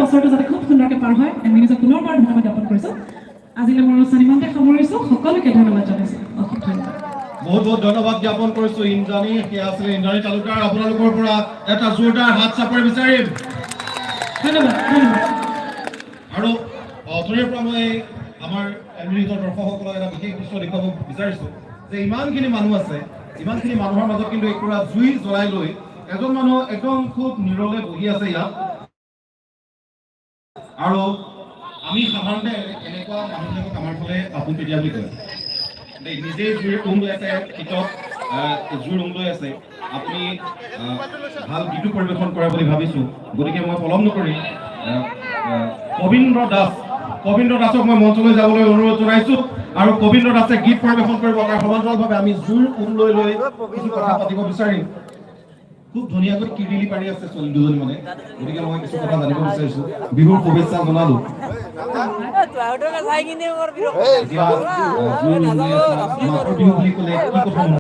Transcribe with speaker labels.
Speaker 1: বছৰটো যাতে খুব সুন্দৰকৈ পাৰ হয় আমি নিজে পুনৰবাৰ ধন্যবাদ জ্ঞাপন কৰিছোঁ আজিলৈ মোৰ অনুষ্ঠানিমানতে সামৰিছোঁ সকলোকে ধন্যবাদ জনাইছোঁ অশেষ ধন্যবাদ
Speaker 2: বহুত বহুত ধন্যবাদ জ্ঞাপন কৰিছোঁ ইন্দ্ৰাণী সেয়া আছিলে ইন্দ্ৰাণী তালুকাৰ আপোনালোকৰ পৰা এটা জোৰদাৰ হাত চাপৰি বিচাৰিম
Speaker 1: ধন্যবাদ ধন্যবাদ
Speaker 2: আৰু অথনিৰ পৰা মই আমাৰ এলমিনিটৰ দৰ্শকসকলক এটা বিশেষ দৃশ্য দেখুৱাব বিচাৰিছোঁ যে ইমানখিনি মানুহ আছে ইমানখিনি মানুহৰ মাজত কিন্তু একুৰা জুই জ্বলাই লৈ এজন মানুহ একদম খুব নীৰৱে বহি আছে ইয়াত আৰু আমি সাধাৰণতে এনেকুৱা মানুহবিলাকক আমাৰ ফালে আপোন পেটিয়া বুলি কয় নিজেই জুইৰ ৰুম লৈ আছে শীতত জুইৰ ৰুম লৈ আছে আপুনি ভাল গীতো পৰিৱেশন কৰে বুলি ভাবিছোঁ গতিকে মই পলম নকৰি কবীন্দ্ৰ দাসক মই মঞ্চলৈ যাবলৈ অনুৰোধ জনাইছোঁ আৰু কবীন্দ্ৰ দাসে গীত পৰিৱেশন কৰিব আৰু সমান্তৰালভাৱে আমি জুইৰ ৰুম লৈ কিছু কথা পাতিব বিচাৰিম খুব ধুনীয়াকৈ কিৰিলি পাৰি আছে ছোৱালী দুজনী মানে গতিকে মই কিছু কথা জানিব বিচাৰিছোঁ বিহুৰ শুভেচ্ছা জনালোঁ মাঘৰ বিহু বুলি ক'লে কি কথা